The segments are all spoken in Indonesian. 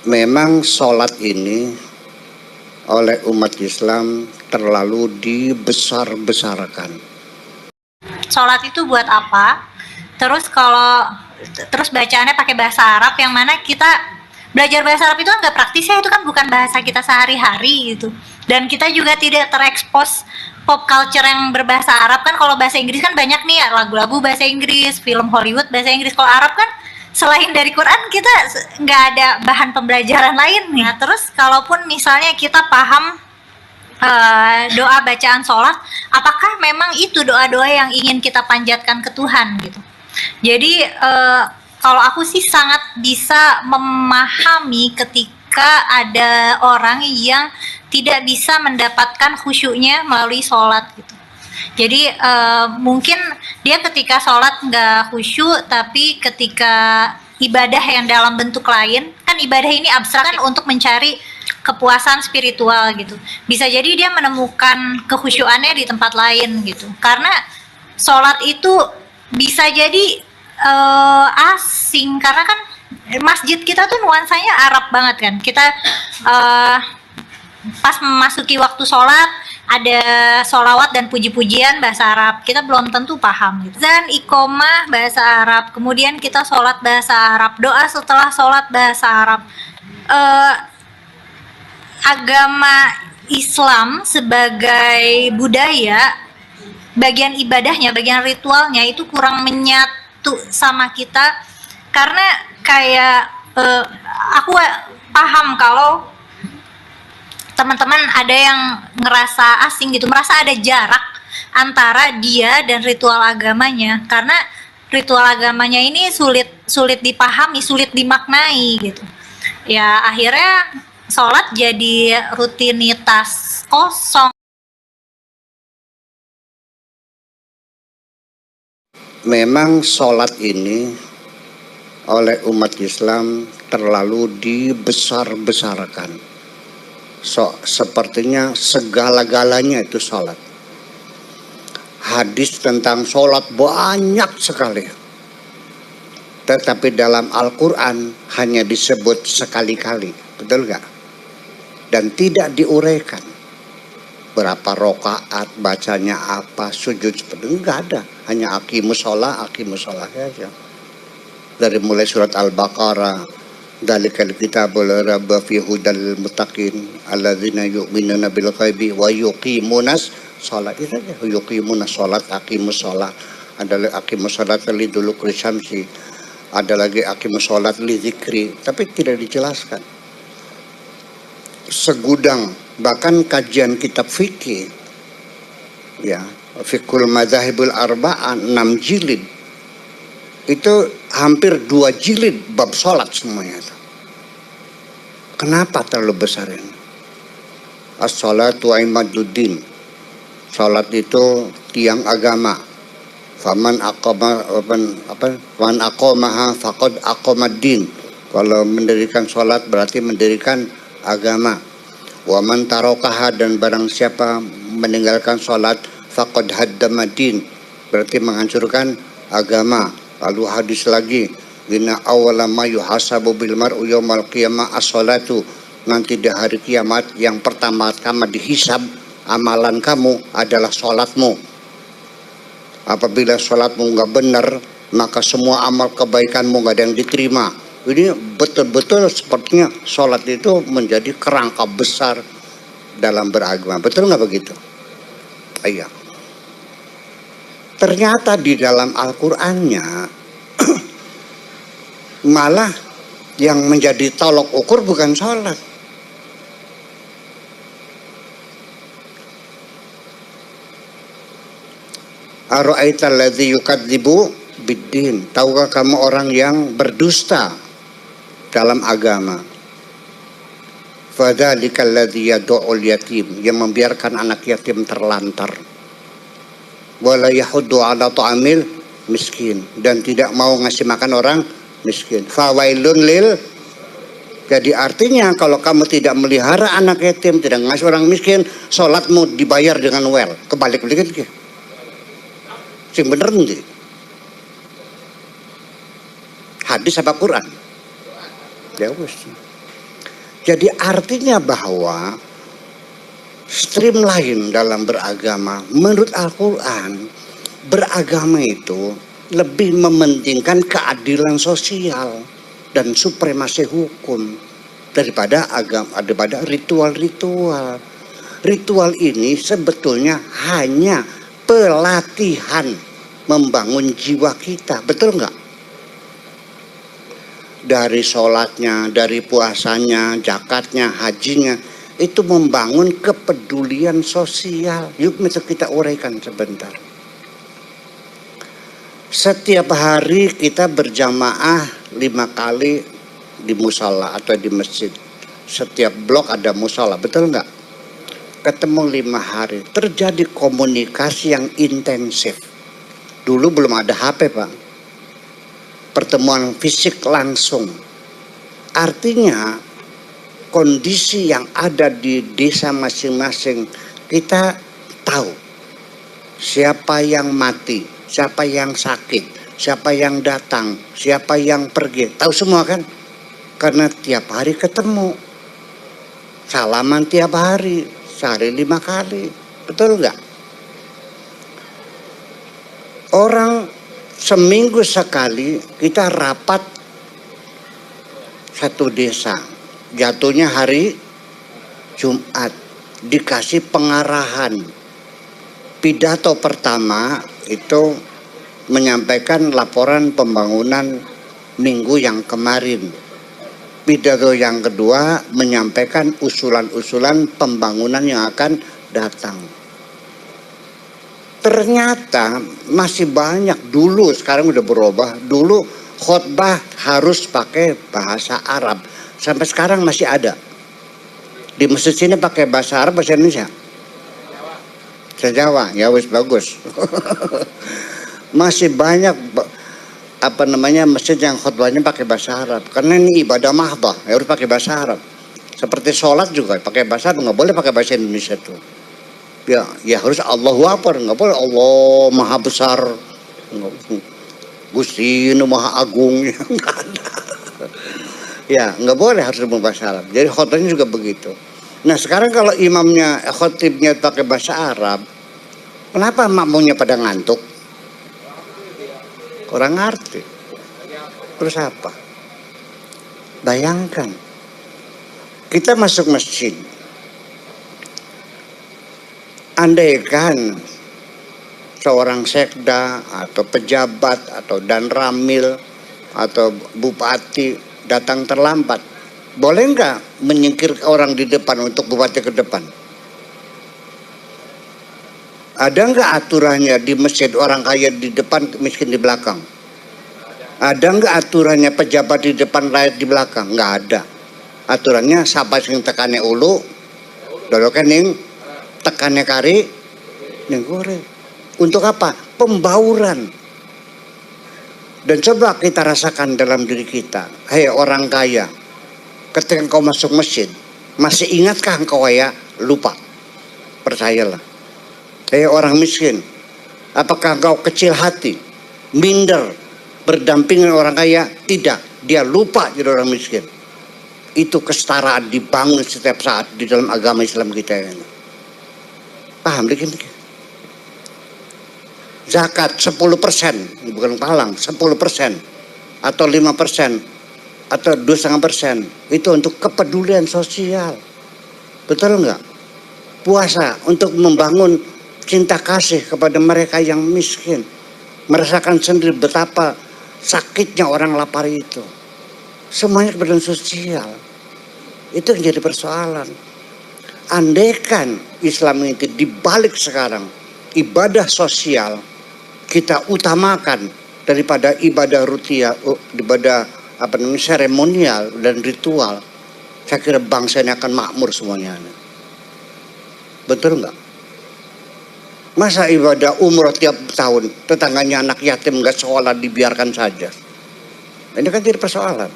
Memang sholat ini oleh umat Islam terlalu dibesar-besarkan. Sholat itu buat apa? Terus bacaannya pakai bahasa Arab, yang mana kita belajar bahasa Arab itu kan nggak praktis ya, itu kan bukan bahasa kita sehari-hari gitu. Dan kita juga tidak terekspos pop culture yang berbahasa Arab kan. Kalau bahasa Inggris kan banyak nih ya, lagu-lagu bahasa Inggris, film Hollywood bahasa Inggris. Kalau Arab kan selain dari Quran kita nggak ada bahan pembelajaran lain nih. Nah, terus kalaupun misalnya kita paham doa bacaan sholat, apakah memang itu doa-doa yang ingin kita panjatkan ke Tuhan gitu. Jadi kalau aku sih sangat bisa memahami ketika ada orang yang tidak bisa mendapatkan khusyuknya melalui sholat gitu. Jadi mungkin dia ketika sholat nggak khusyuk, tapi ketika ibadah yang dalam bentuk lain, kan ibadah ini abstrak kan, untuk mencari kepuasan spiritual gitu. Bisa jadi dia menemukan kekhusyuannya di tempat lain gitu. Karena sholat itu bisa jadi asing, karena kan masjid kita tuh nuansanya Arab banget kan. Kita pas memasuki waktu sholat ada sholawat dan puji-pujian bahasa Arab, kita belum tentu paham gitu. Dan iqomah bahasa Arab, kemudian kita sholat bahasa Arab, doa setelah sholat bahasa Arab. Agama Islam sebagai budaya, bagian ibadahnya, bagian ritualnya itu kurang menyatu sama kita. Karena kayak aku paham kalau teman-teman ada yang ngerasa asing gitu, merasa ada jarak antara dia dan ritual agamanya, karena ritual agamanya ini sulit dipahami, sulit dimaknai gitu. Ya akhirnya sholat jadi rutinitas kosong. Memang sholat ini oleh umat Islam terlalu dibesar-besarkan. Sepertinya segala-galanya itu sholat. Hadis tentang sholat banyak sekali, tetapi dalam Al-Quran hanya disebut sekali-kali, betul gak? Dan tidak diuraikan berapa rokaat, bacanya apa, sujud seperti enggak ada, hanya aqimus sholat saja. Dari mulai surat Al-Baqarah, dalikal kitabul raba fi hudal muttaqin alladzina yu'minuna bil ghaibi wa yuqimunas shalat. Itu aja, yuqimunas shalat, aqimus shalat. Ada lagi aqimus shalat li duluki syamsi, ada lagi aqimus shalat li dzikri, tapi tidak dijelaskan. Segudang, bahkan kajian kitab fikih ya, Fiqhul Madzhabul Arba'ah 6 jilid, itu hampir 2 jilid bab sholat semuanya itu. Kenapa terlalu besar ini? As-sholatu imaduddin, sholat itu tiang agama. Faman aqamaha faqad aqamaddin. Kalau mendirikan sholat berarti mendirikan agama. Wa man tarakaha, dan barang siapa meninggalkan sholat, faqad haddamaddin, berarti menghancurkan agama. Lalu hadis lagi, inna awwala ma yuhasabu bil mar'u yaumal qiyamah as-sholatu, nanti di hari kiamat yang pertama-tama dihisab amalan kamu adalah sholatmu. Apabila sholatmu nggak benar, maka semua amal kebaikanmu nggak ada yang diterima. Ini betul-betul sepertinya sholat itu menjadi kerangka besar dalam beragama. Betul nggak begitu? Iya. Ternyata di dalam Al-Qur'annya malah yang menjadi tolok ukur bukan sholat. Ara'aital ladzi yukadzibu biddin, tahukah kamu orang yang berdusta dalam agama? Fadzalikal ladzi yad'ul yatim, yang membiarkan anak yatim terlantar. Wala yahuddu ala ta'amil miskin, dan tidak mau ngasih makan orang miskin. Fawailun lil, jadi artinya kalau kamu tidak melihara anak yatim, tidak ngasih orang miskin, sholatmu dibayar dengan well. Kebalik-balik gitu. Sing bener nanti. Hadis apa Quran? Ya wis. Jadi artinya bahwa streamline dalam beragama, menurut Al-Quran, beragama itu lebih mementingkan keadilan sosial dan supremasi hukum daripada ritual-ritual. Ritual ini sebetulnya hanya pelatihan membangun jiwa kita, betul nggak? Dari sholatnya, dari puasanya, zakatnya, hajinya, itu membangun kepedulian sosial. Yuk kita uraikan sebentar. Setiap hari kita berjamaah 5 kali di musola atau di masjid. Setiap blok ada musola, betul nggak? Ketemu 5 hari, terjadi komunikasi yang intensif. Dulu belum ada HP, Pak. Pertemuan fisik langsung. Artinya kondisi yang ada di desa masing-masing, kita tahu siapa yang mati, siapa yang sakit, siapa yang datang, siapa yang pergi. Tahu semua kan? Karena tiap hari ketemu. Salaman tiap hari, sehari 5 kali. Betul nggak? Orang seminggu sekali kita rapat satu desa. Jatuhnya hari Jumat. Dikasih pengarahan. Pidato pertama itu menyampaikan laporan pembangunan minggu yang kemarin. Pidato yang kedua menyampaikan usulan-usulan pembangunan yang akan datang. Ternyata masih banyak dulu, sekarang udah berubah. Dulu khotbah harus pakai bahasa Arab. Sampai sekarang masih ada. Di masjid sini pakai bahasa Arab, bahasa Indonesia. Bahasa Jawa, ya wis bagus. Masih banyak masjid yang khotbahnya pakai bahasa Arab. Karena ini ibadah mahdah, ya harus pakai bahasa Arab. Seperti sholat juga pakai bahasa Arab, nggak boleh pakai bahasa Indonesia tuh. Ya harus Allahu Akbar, nggak boleh Allah Maha Besar, Gusti Maha Agung, ya nggak ada. Ya nggak boleh, harus berbahasa Arab. Jadi khotbahnya juga begitu. Nah sekarang kalau imamnya khotibnya pakai bahasa Arab, kenapa makmumnya pada ngantuk? Kurang ngerti. Terus apa? Bayangkan, kita masuk masjid. Andaikan seorang sekda atau pejabat atau dan ramil atau bupati datang terlambat, boleh nggak menyingkir orang di depan untuk bupati ke depan? Ada nggak aturannya di masjid orang kaya di depan, miskin di belakang? Ada nggak aturannya pejabat di depan, rakyat di belakang? Nggak ada. Aturannya sahabat sing tekane ulu, dolokan ning tekannya kari, ning gore. Untuk apa? Pembauran. Dan coba kita rasakan dalam diri kita. Hei orang kaya, ketika engkau masuk masjid, masih ingatkah engkau kaya? Lupa. Percayalah. Hei orang miskin, apakah engkau kecil hati, minder, berdampingan orang kaya? Tidak, dia lupa jadi orang miskin. Itu kesetaraan dibangun setiap saat di dalam agama Islam kita ini. Paham dikit? Zakat 10%, bukan palang, 10% atau 5% atau 2,5%, itu untuk kepedulian sosial. Betul enggak? Puasa untuk membangun cinta kasih kepada mereka yang miskin. Merasakan sendiri betapa sakitnya orang lapar itu. Semuanya kepedulian sosial. Itu yang jadi persoalan. Andaikan Islam itu dibalik sekarang, ibadah sosial kita utamakan daripada ibadah rutia, ibadah seremonial dan ritual, saya kira bangsa ini akan makmur semuanya. Betul enggak? Masa ibadah umroh tiap tahun, tetangganya anak yatim nggak sekolah dibiarkan saja? Ini kan jadi persoalan.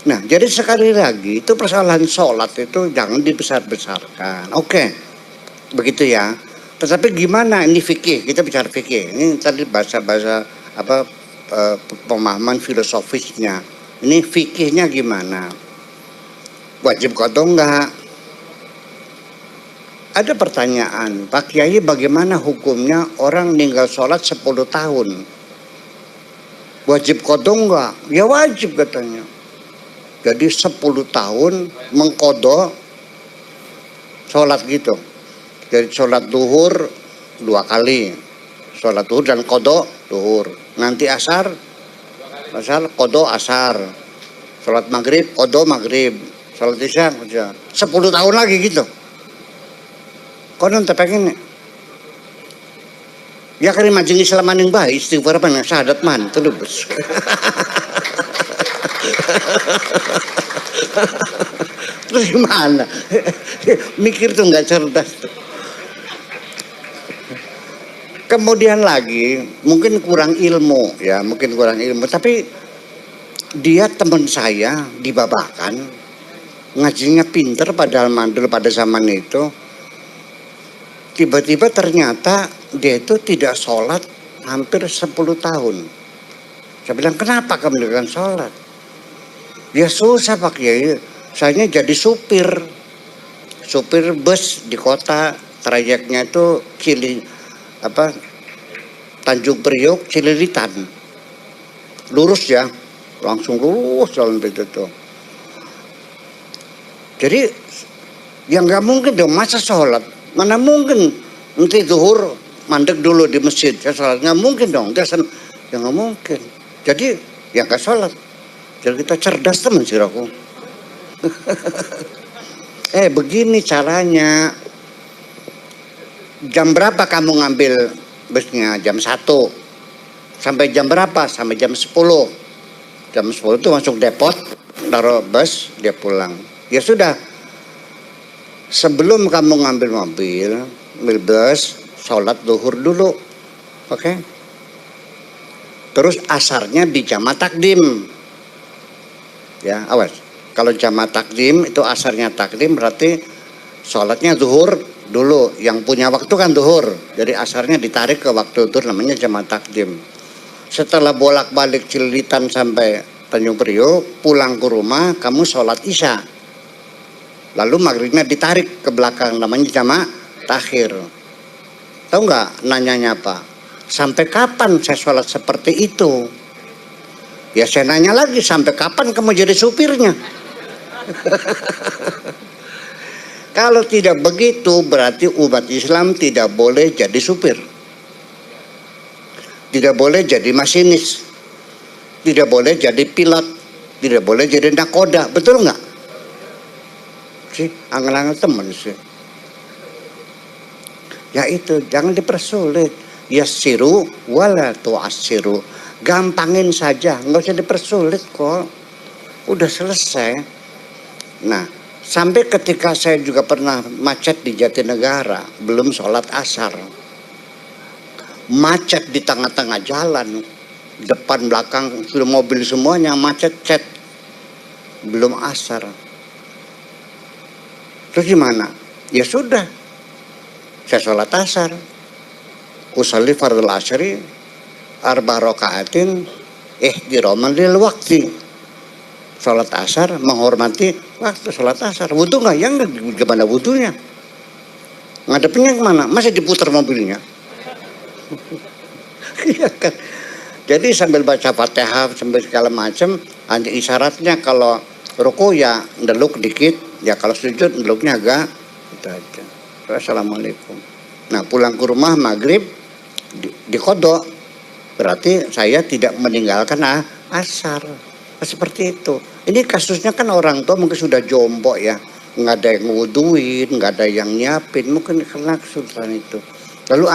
Nah, jadi sekali lagi itu persoalan sholat itu jangan dibesar-besarkan. Oke, begitu ya. Tetapi gimana ini fikih? Kita bicara fikih. Ini tadi bahasa-bahasa pemahaman filosofisnya. Ini fikihnya gimana? Wajib qadha enggak? Ada pertanyaan, Pak Kiai, bagaimana hukumnya orang ninggal sholat 10 tahun? Wajib qadha enggak? Ya wajib katanya. Jadi 10 tahun mengqadha sholat gitu. Jadi sholat duhur 2 kali. Sholat duhur dan qadha duhur. Nanti asar qadha asar. Sholat maghrib qadha maghrib. Sholat isya 10 tahun lagi gitu. Konon pengen ya kari majeng islaman yang baik istighfar apa syahadat man terus. Terus gimana? Mikir tuh nggak cerdas. Kemudian lagi mungkin kurang ilmu ya, mungkin kurang ilmu, tapi dia teman saya di Babakan, ngajinya pinter padahal mandul pada zaman itu. Tiba-tiba ternyata dia itu tidak sholat hampir 10 tahun. Saya bilang, kenapa kamu tidak sholat? Ya susah Pak Kiai, saya jadi supir bus di kota, trayeknya itu Tanjung Priok Cililitan, lurus ya, langsung lurus jalan itu tuh. Jadi ya nggak mungkin dong masa sholat. Mana mungkin nanti zuhur mandek dulu di masjid ya sholat, nggak mungkin dong, ya nggak mungkin. Jadi ya nggak sholat. Jadi kita cerdas teman sih aku. Begini caranya. Jam berapa kamu ngambil busnya? Jam 1. Sampai jam berapa? Sampai jam 10. Jam 10 itu masuk depot, taruh bus, dia pulang. Ya sudah. Sebelum kamu ngambil mobil bus, sholat duhur dulu, oke? Terus asarnya di jamaah takdim, ya awas. Kalau jamaah takdim itu asarnya takdim berarti sholatnya duhur dulu. Yang punya waktu kan duhur, jadi asarnya ditarik ke waktu duhur, namanya jamaah takdim. Setelah bolak-balik Cililitan sampai Tanjung Priok, pulang ke rumah kamu sholat isya. Lalu maghribnya ditarik ke belakang, namanya jamaah takhir. Tahu nggak nanyanya apa? Sampai kapan saya sholat seperti itu? Ya saya nanya lagi, sampai kapan kamu jadi supirnya? Kalau tidak begitu berarti umat Islam tidak boleh jadi supir. Tidak boleh jadi masinis. Tidak boleh jadi pilot. Tidak boleh jadi nakoda. Betul nggak? Sih, angan-angan teman sih. Ya itu, jangan dipersulit. Yassiru wala tu'assiru. Gampangin saja, nggak usah dipersulit kok. Udah selesai. Nah, sampai ketika saya juga pernah macet di Jatinegara, belum sholat asar. Macet di tengah-tengah jalan. Depan, belakang, sudah mobil semuanya macet-cet. Belum asar. Terus gimana? Ya sudah, saya sholat asar, usalli fardul asri, arba rakaatin, ihtiroman lil waktu. Sholat asar menghormati waktu sholat asar. Wudu nggak? Ya nggak, gimana wudunya? Ngadepnya kemana? Masih diputar mobilnya. Iya kan? Jadi sambil baca Fatihah, sambil segala macam, ada isyaratnya kalau ruku ya ndeluk dikit. Ya kalau sujud beluknya agak itu aja. Assalamualaikum. Nah pulang ke rumah maghrib di qadha, berarti saya tidak meninggalkan asar. Seperti itu. Ini kasusnya kan orang tua mungkin sudah jompo ya, nggak ada yang nguduin, nggak ada yang nyiapin, mungkin karena kesulitan itu. Lalu